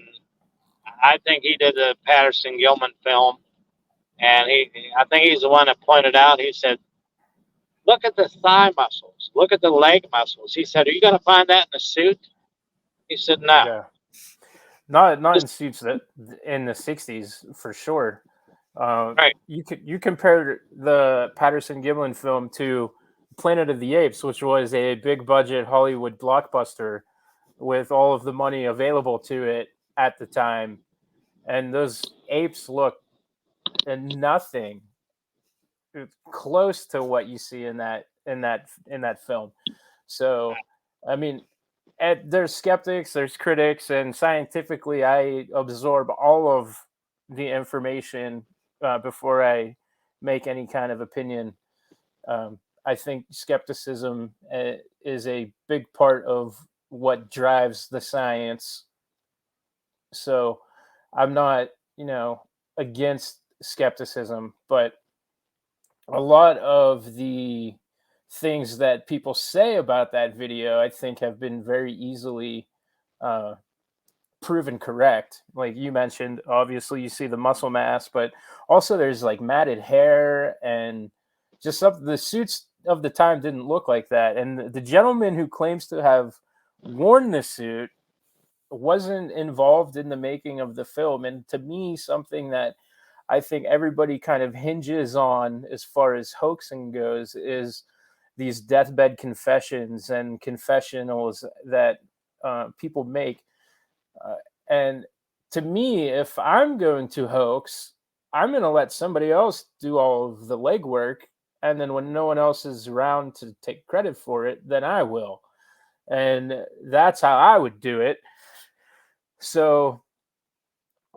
Speaker 3: I think he did the Patterson Gilman film, and I think he's the one that pointed out. He said, "Look at the thigh muscles. Look at the leg muscles." He said, "Are you going to find that in a suit?" He said, "No."
Speaker 1: Yeah. Not in suits that in the '60s for sure.
Speaker 3: Right.
Speaker 1: You compare the Patterson Gimlin film to Planet of the Apes, which was a big budget Hollywood blockbuster with all of the money available to it at the time, and those apes look nothing close to what you see in that film. So, I mean, there's skeptics, there's critics, and scientifically, I absorb all of the information before I make any kind of opinion. I think skepticism is a big part of what drives the science. So I'm not, against skepticism, but a lot of the things that people say about that video, I think, have been very easily uh, proven correct. Like you mentioned, obviously you see the muscle mass, but also there's like matted hair and just the suits of the time didn't look like that. And the gentleman who claims to have worn the suit wasn't involved in the making of the film. And to me, something that I think everybody kind of hinges on as far as hoaxing goes is these deathbed confessions and confessionals that people make. Uh, and to me, if I'm going to hoax, I'm going to let somebody else do all of the legwork. And then when no one else is around to take credit for it, then I will. And that's how I would do it. So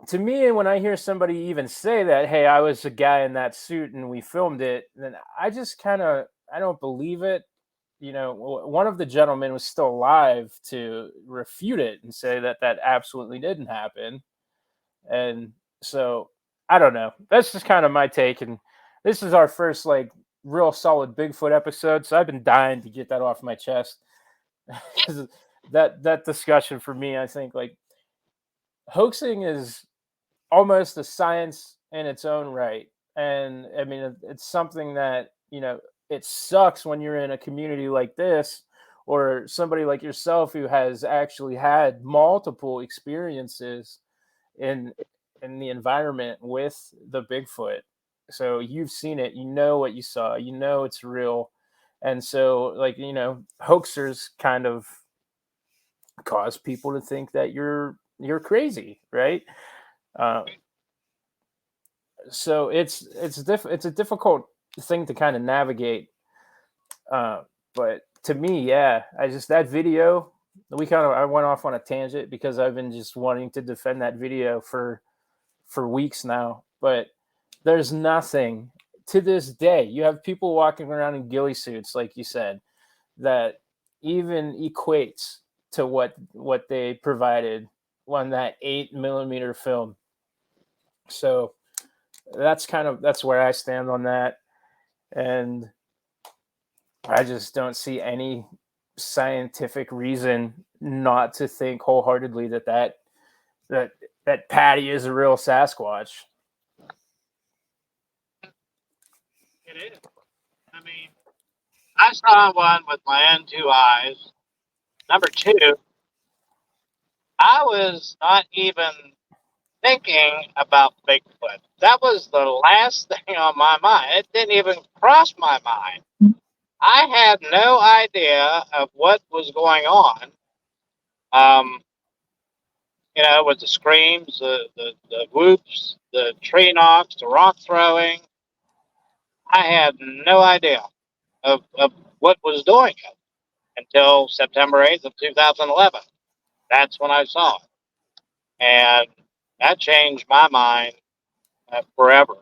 Speaker 1: to me, when I hear somebody even say that, hey, I was a guy in that suit and we filmed it, then I just I don't believe it. One of the gentlemen was still alive to refute it and say that that absolutely didn't happen. And so I don't know. That's just kind of my take. And this is our first like real solid Bigfoot episode. So I've been dying to get that off my chest. that discussion for me, I think like hoaxing is almost a science in its own right. And I mean, it's something that, it sucks when you're in a community like this or somebody like yourself who has actually had multiple experiences in the environment with the Bigfoot. So you've seen it, you know what you saw, it's real. And so like, hoaxers kind of cause people to think that you're crazy, right? Uh, so it's a difficult thing to kind of navigate. But to me, yeah, that video, I went off on a tangent because I've been just wanting to defend that video for weeks now. But there's nothing to this day. You have people walking around in ghillie suits, like you said, that even equates to what they provided on that 8mm film. So that's where I stand on that. And I just don't see any scientific reason not to think wholeheartedly that Patty is a real Sasquatch.
Speaker 3: It is. I mean, I saw one with my own two eyes. Number two, I was not even thinking about Bigfoot. That was the last thing on my mind. It didn't even cross my mind. I had no idea of what was going on. With the screams, the whoops, the tree knocks, the rock throwing. I had no idea of what was doing it until September 8th of 2011. That's when I saw it. And that changed my mind forever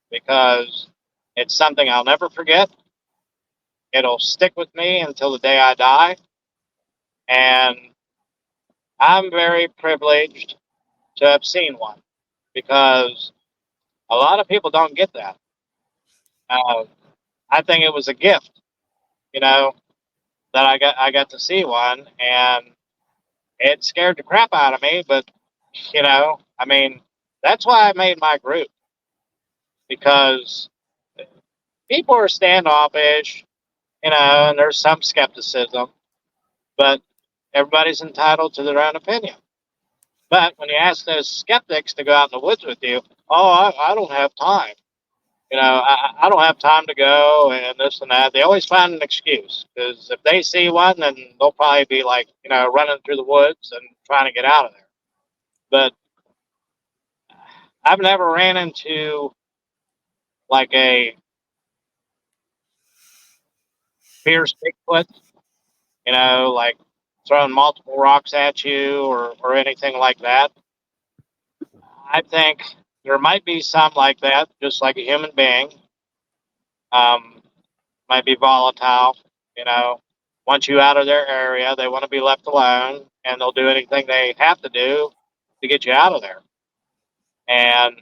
Speaker 3: because it's something I'll never forget. It'll stick with me until the day I die. And I'm very privileged to have seen one because a lot of people don't get that. Uh, I think it was a gift, you know, that I got to see one, and it scared the crap out of me. But I mean, that's why I made my group, because people are standoffish, and there's some skepticism, but everybody's entitled to their own opinion. But when you ask those skeptics to go out in the woods with you, oh, I don't have time. I don't have time to go and this and that. They always find an excuse, because if they see one, then they'll probably be like, running through the woods and trying to get out of there. But I've never ran into like a fierce Bigfoot, like throwing multiple rocks at you or anything like that. I think there might be some like that, just like a human being. Might be volatile, you know. Once you out of their area, they want to be left alone, and they'll do anything they have to do to get you out of there. And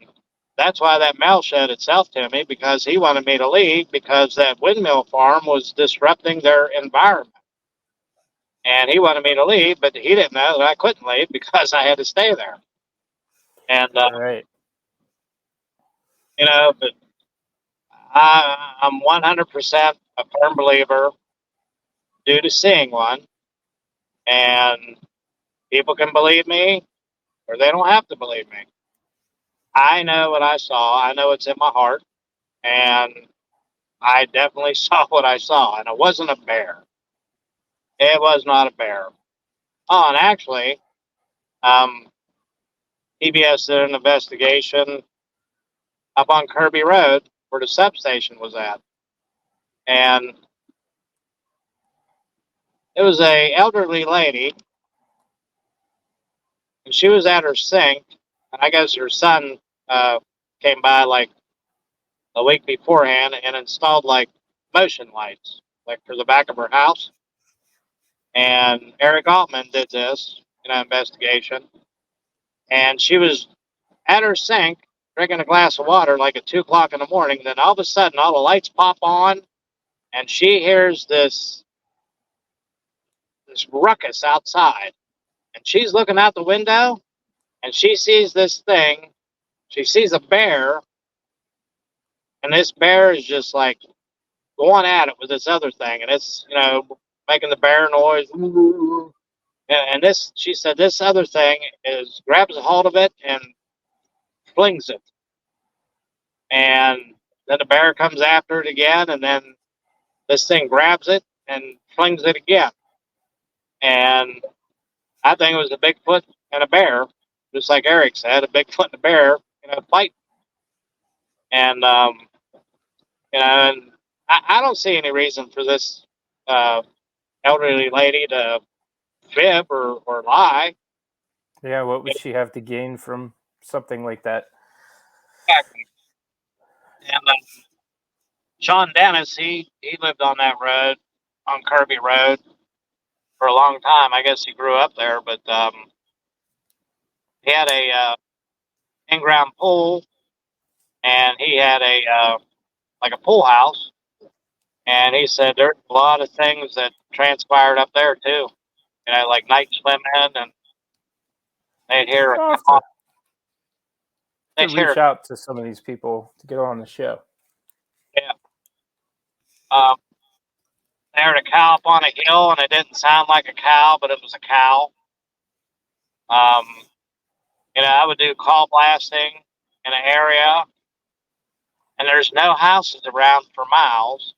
Speaker 3: that's why that male showed itself to me, because he wanted me to leave, because that windmill farm was disrupting their environment. And he wanted me to leave, but he didn't know that I couldn't leave because I had to stay there. And,
Speaker 1: Right.
Speaker 3: but I'm 100% a firm believer due to seeing one. And people can believe me or they don't have to believe me. I know what I saw. I know it's in my heart. And I definitely saw what I saw. And it wasn't a bear. It was not a bear. Oh, and actually, PBS did an investigation up on Kirby Road where the substation was at. And it was a elderly lady, and she was at her sink, and I guess her son came by like a week beforehand and installed like motion lights, like for the back of her house. And Eric Altman did this investigation, and she was at her sink drinking a glass of water like at 2 o'clock in the morning. Then all of a sudden, all the lights pop on, and she hears this ruckus outside, and she's looking out the window, and she sees this thing. She sees a bear, and this bear is just like going at it with this other thing, and it's making the bear noise. And this, she said, this other thing grabs a hold of it and flings it, and then the bear comes after it again, and then this thing grabs it and flings it again. And I think it was a Bigfoot and a bear, just like Eric said, a Bigfoot and a bear, fight. And and I don't see any reason for this elderly lady to fib or lie.
Speaker 1: Yeah, what would she have to gain from something like that?
Speaker 3: Exactly. And Sean Dennis, he lived on that road, on Kirby Road, for a long time. I guess he grew up there, but he had a in-ground pool, and he had a like a pool house. And he said there's a lot of things that transpired up there too, like night swimming, and they'd hear
Speaker 1: I'll have to reach out to some of these people to get on the show.
Speaker 3: Yeah. They heard a cow up on a hill, and it didn't sound like a cow, but it was a cow. I would do call blasting in an area, and there's no houses around for miles.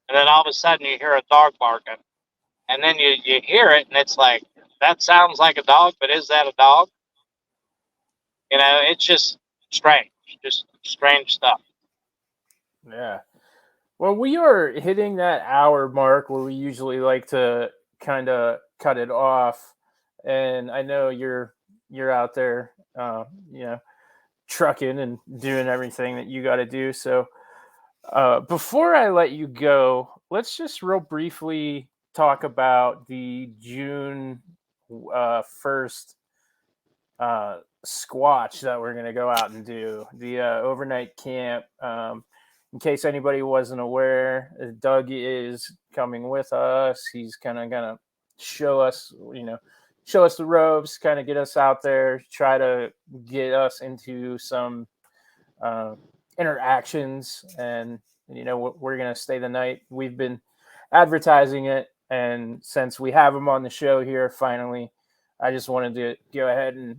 Speaker 3: And then all of a sudden you hear a dog barking. And then you hear it, and it's like, that sounds like a dog, but is that a dog? It's just strange stuff.
Speaker 1: Yeah. Well, we are hitting that hour mark where we usually like to kind of cut it off. And I know you're out there, trucking and doing everything that you got to do. So Before I let you go, let's just real briefly talk about the June 1st squatch that we're going to go out and do, the overnight camp. In case anybody wasn't aware, Doug is coming with us. He's kind of going to show us, show us the ropes, kind of get us out there, try to get us into some uh, interactions, and we're going to stay the night. We've been advertising it, and since we have him on the show here finally, I just wanted to go ahead and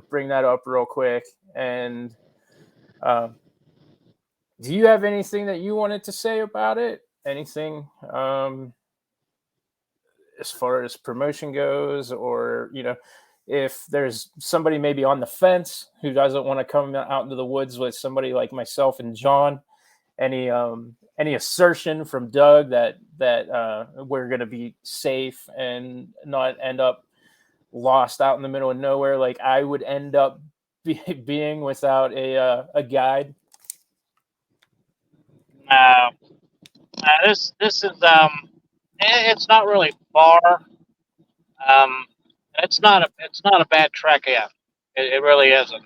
Speaker 1: bring that up real quick. And do you have anything that you wanted to say about it? Anything as far as promotion goes, or if there's somebody maybe on the fence who doesn't want to come out into the woods with somebody like myself and John, any assertion from Doug that we're going to be safe and not end up lost out in the middle of nowhere like I would end up being without a guide?
Speaker 3: No, this is it's not really far. It's not a bad trek in. It really isn't.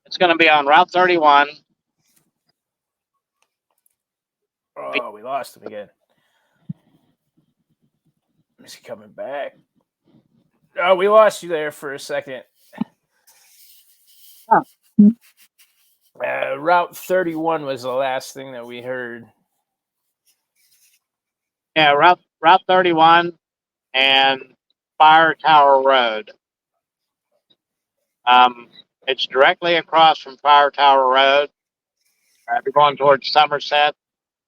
Speaker 3: It's going to be on Route 31.
Speaker 1: Oh, we lost him again. Is he coming back? Oh, we lost you there for a second.
Speaker 3: Oh.
Speaker 1: Route 31 was the last thing that we heard.
Speaker 3: Yeah, Route 31 and Fire Tower Road. It's directly across from Fire Tower Road. If you're going towards Somerset,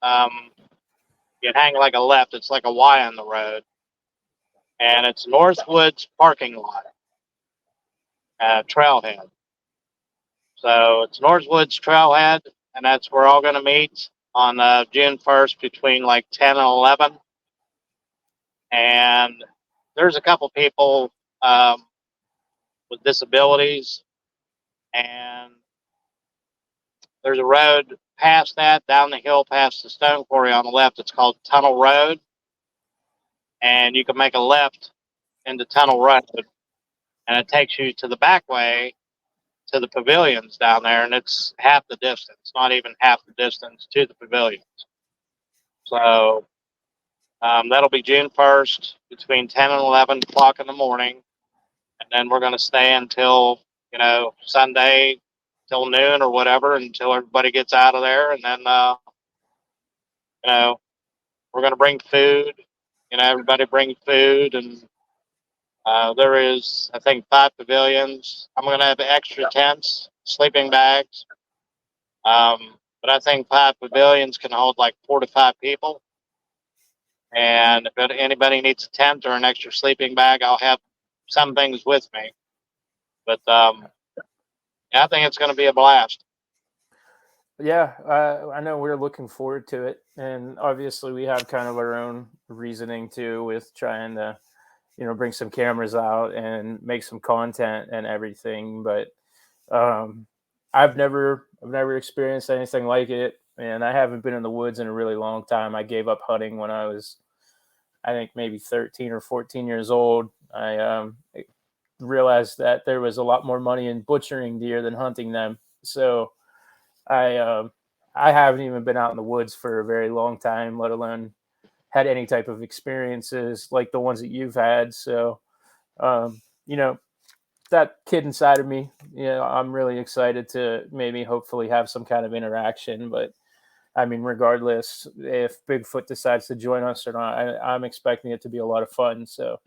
Speaker 3: you hang like a left. It's like a Y on the road. And it's Northwoods parking lot, trailhead. So it's Northwoods trailhead, and that's where we're all going to meet on June 1st between like 10 and 11. And there's a couple people with disabilities, and there's a road past that, down the hill past the stone quarry on the left. It's called Tunnel Road, and you can make a left into Tunnel Road, and it takes you to the back way to the pavilions down there, and it's half the distance, not even half the distance to the pavilions. So that'll be June 1st between 10 and 11 o'clock in the morning, and then we're going to stay until Sunday till noon or whatever, until everybody gets out of there, and then we're going to bring food. Everybody brings food, and there is, I think, 5 pavilions. I'm going to have extra tents, sleeping bags, but I think 5 pavilions can hold like 4 to 5 people. And if anybody needs a tent or an extra sleeping bag, I'll have some things with me. But I think it's going to be a blast.
Speaker 1: Yeah, I know we're looking forward to it, and obviously we have kind of our own reasoning too with trying to, bring some cameras out and make some content and everything. But I've never experienced anything like it, and I haven't been in the woods in a really long time. I gave up hunting when I was, I think, maybe 13 or 14 years old. I realized that there was a lot more money in butchering deer than hunting them. So I haven't even been out in the woods for a very long time, let alone had any type of experiences like the ones that you've had. So, that kid inside of me, I'm really excited to maybe hopefully have some kind of interaction. But I mean, regardless if Bigfoot decides to join us or not, I'm expecting it to be a lot of fun. So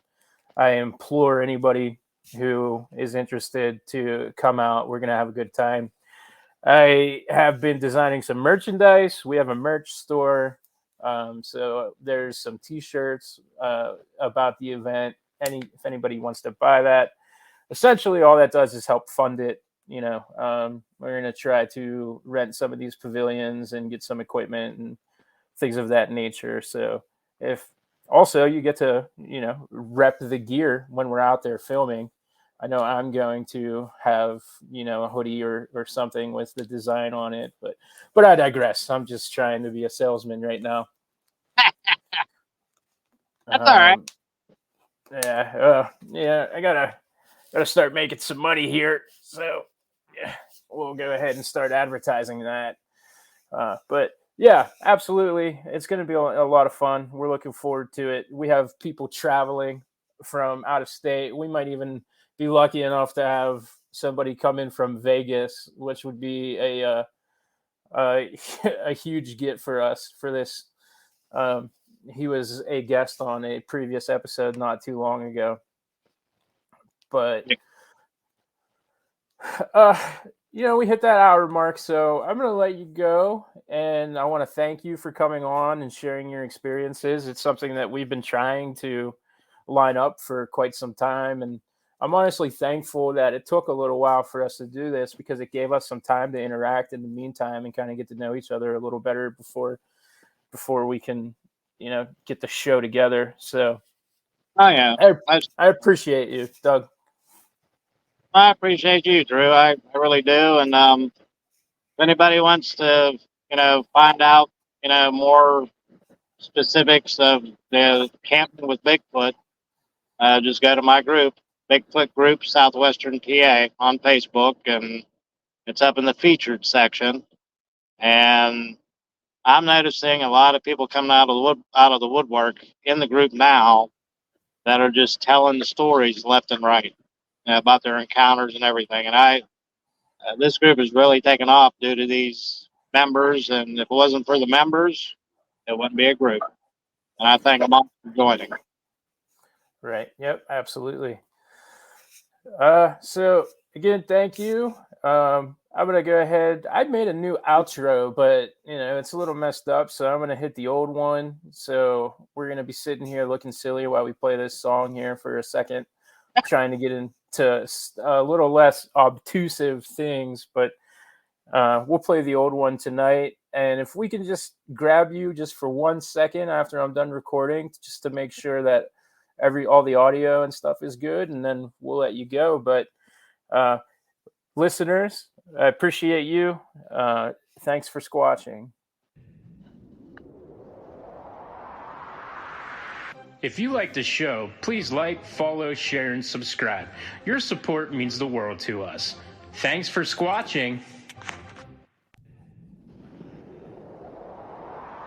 Speaker 1: I implore anybody who is interested to come out. We're going to have a good time. I have been designing some merchandise. We have a merch store. So there's some t-shirts about the event. If anybody wants to buy that, essentially all that does is help fund it. We're going to try to rent some of these pavilions and get some equipment and things of that nature. So if also you get to, rep the gear when we're out there filming. I know I'm going to have, a hoodie or something with the design on it, but I digress. I'm just trying to be a salesman right now.
Speaker 3: That's all right.
Speaker 1: Yeah, I gotta start making some money here. So yeah, we'll go ahead and start advertising that. But yeah, absolutely, it's going to be a lot of fun. We're looking forward to it. We have people traveling from out of state. We might even be lucky enough to have somebody come in from Vegas, which would be a huge get for us for this. He was a guest on a previous episode not too long ago, but we hit that hour mark, so I'm going to let you go. And I want to thank you for coming on and sharing your experiences. It's something that we've been trying to line up for quite some time. And I'm honestly thankful that it took a little while for us to do this, because it gave us some time to interact in the meantime and kind of get to know each other a little better before we can, get the show together. So
Speaker 3: Oh, yeah.
Speaker 1: I appreciate you, Doug.
Speaker 3: I appreciate you, Drew. I really do. And if anybody wants to, find out, more specifics of the camping with Bigfoot, just go to my group, Bigfoot Group Southwestern PA, on Facebook, and it's up in the featured section. And I'm noticing a lot of people coming out of the woodwork in the group now that are just telling the stories left and right, about their encounters and everything. And this group has really taken off due to these members. And if it wasn't for the members, it wouldn't be a group. And I thank them all for joining.
Speaker 1: Right. Yep. Absolutely. So again, thank you. I'm gonna go ahead. I made a new outro, but it's a little messed up, so I'm gonna hit the old one. So we're gonna be sitting here looking silly while we play this song here for a second, trying to get into a little less obtrusive things. But we'll play the old one tonight. And if we can just grab you just for 1 second after I'm done recording, just to make sure that all the audio and stuff is good, and then we'll let you go. But listeners, I appreciate you. Thanks for squatching. If you like the show, please like, follow, share, and subscribe. Your support means the world to us. Thanks for squatching.